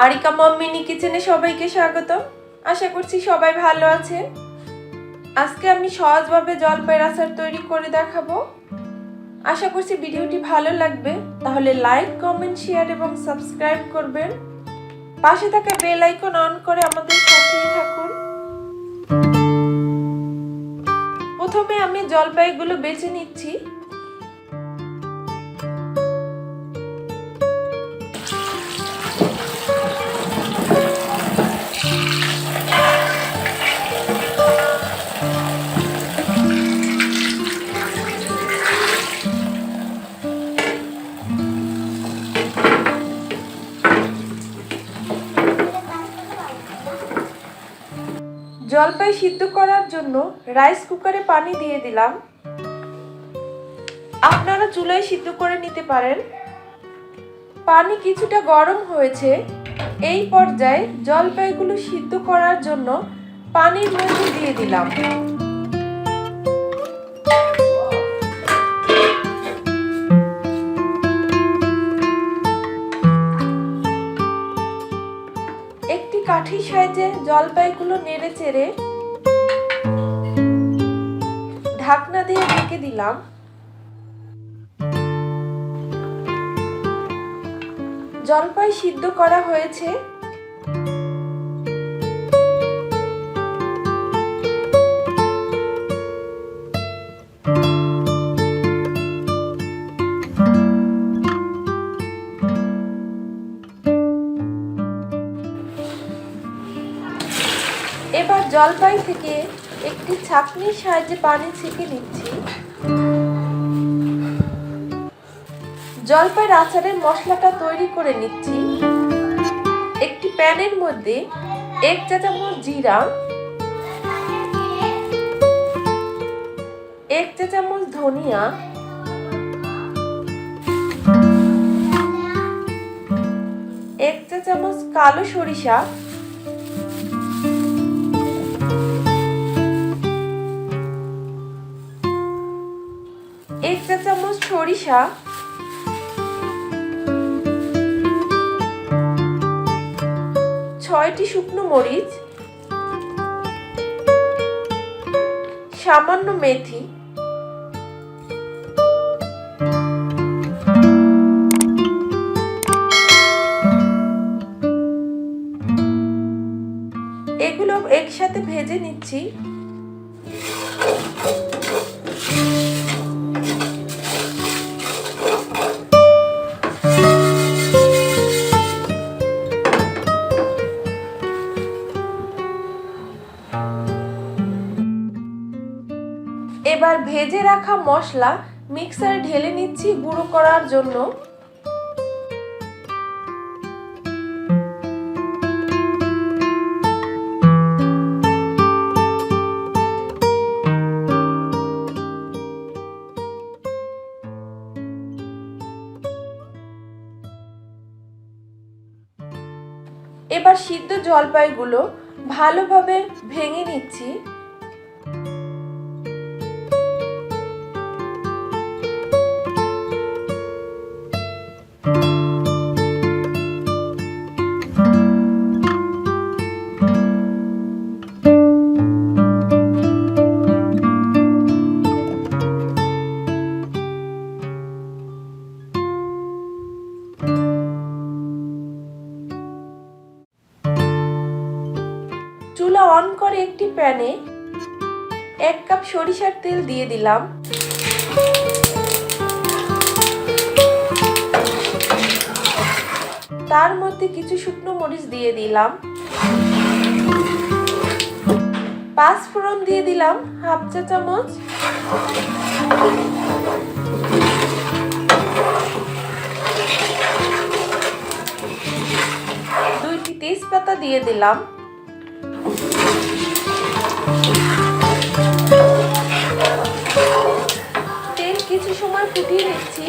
Areca মম mini কিচেনে সবাইকে স্বাগত। আশা করছি সবাই ভালো আছেন। আজকে আমি সহজভাবে জলপাইয়ের আচার তৈরি করে দেখাবো। আশা করছি ভিডিওটি ভালো লাগবে। তাহলে লাইক, কমেন্ট, শেয়ার এবং সাবস্ক্রাইব করবেন। পাশে থাকা বেল আইকন অন করে আমাদের সাথেই থাকুন। প্রথমে আমি জলপাইগুলো বেছে নিচ্ছি। জলপাই সিদ্ধ করার জন্য রাইস কুকারে পানি দিয়ে দিলাম। আপনারা চুলায় সিদ্ধ করে নিতে পারেন। পানি কিছুটা গরম হয়েছে। এই পর্যায়ে জলপাইগুলো সিদ্ধ করার জন্য পানির মধ্যে দিয়ে দিলাম। একটি কাঠির সাহায্যে জলপাইগুলো নেড়ে চেড়ে ঢাকনা দিয়ে ঢেকে দিলাম। জলপাই সিদ্ধ করা হয়েছে। এবার জলপাই থেকে একটি ছাঁকনির সাহায্যে পানি ছেঁকে নিচ্ছি। জলপাইয়ের আচারের মশলাটা তৈরি করে নিচ্ছি। একটি প্যানের মধ্যে 1 চা চামচ জিরা, 1 চা চামচ ধনিয়া, 1 চা চামচ কালো সরিষা, 1 চা চামচ সরিষা, 6টি শুকনো মরিচ, সামান্য মেথি, এগুলো একসাথে ভেজে নিচ্ছি। এবার ভেজে রাখা মশলা মিক্সারে ঢেলে নিচ্ছি গুঁড়ো করার জন্য। এবার সিদ্ধ জলপাইগুলো ভালোভাবে ভেঙে নিচ্ছি। চুলা অন করে একটি প্যানে 1 কাপ সরিষার তেল দিয়ে দিলাম। তার মধ্যে কিছু শুকনো মরিচ দিয়ে দিলাম। 5 ফোড়ন দিয়ে দিলাম 1/2 চা চামচ। দুইটি তেজপাতা দিয়ে দিলাম। তেল কিছু সময় ফুটিয়ে নিচ্ছি।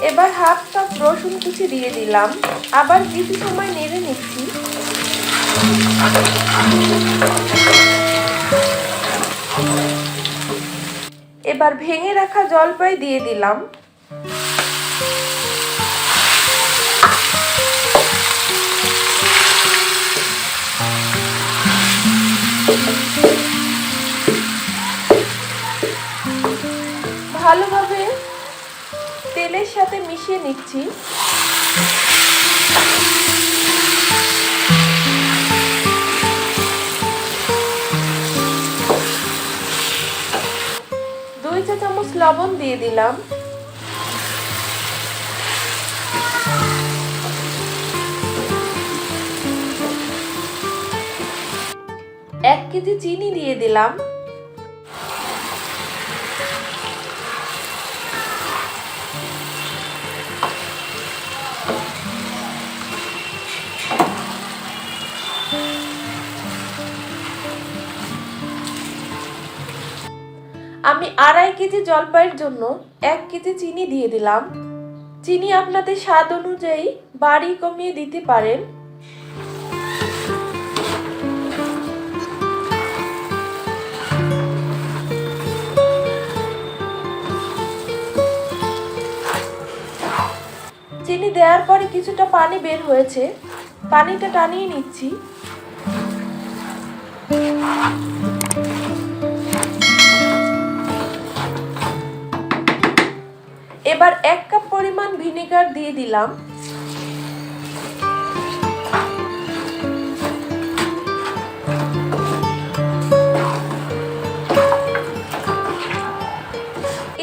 এবার 1/2 কাপ রসুন কুচি দিয়ে দিলাম। আবার কিছু সময় নেড়ে নিচ্ছি। এবার ভেঙে রাখা জলপাই দিয়ে দিলাম। ভালোভাবে তেলের সাথে মিশিয়ে নিচ্ছি। দুই চা চামচ লবণ দিয়ে দিলাম। এক কেজি চিনি দিয়ে দিলাম। আমি 2.5 কেজি জলপাইয়ের জন্য 1 কেজি চিনি দিয়ে দিলাম। চিনি আপনাদের স্বাদ অনুযায়ী বাড়িয়ে কমিয়ে দিতে পারেন। চিনি দেওয়ার পরে কিছুটা পানি বের হয়েছে, পানিটা টানিয়ে নিচ্ছি। এবার 1 কাপ পরিমাণ ভিনেগার দিয়ে দিলাম।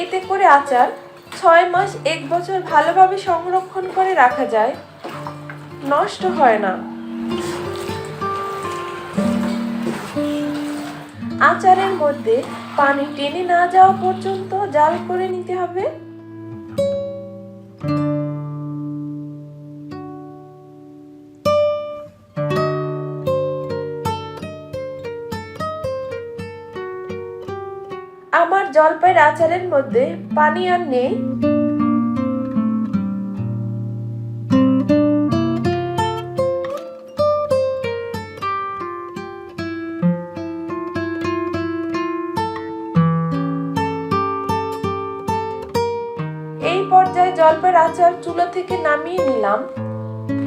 এতে করে আচার 6 মাস 1 বছর ভালোভাবে সংরক্ষণ করে রাখা যায়, নষ্ট হয় না। আচারের মধ্যে পানি টেনে না যাওয়া পর্যন্ত জাল করে নিতে হবে। আমার জলপাইয়ের আচারের মধ্যে পানি আর নেই। এই পর্যায়ে জলপাইয়ের আচার চুলা থেকে নামিয়ে নিলাম।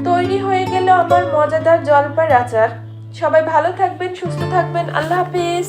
তৈরি হয়ে গেল আমার মজাদার জলপাইয়ের আচার। সবাই ভালো থাকবেন, সুস্থ থাকবেন। আল্লাহ হাফেজ।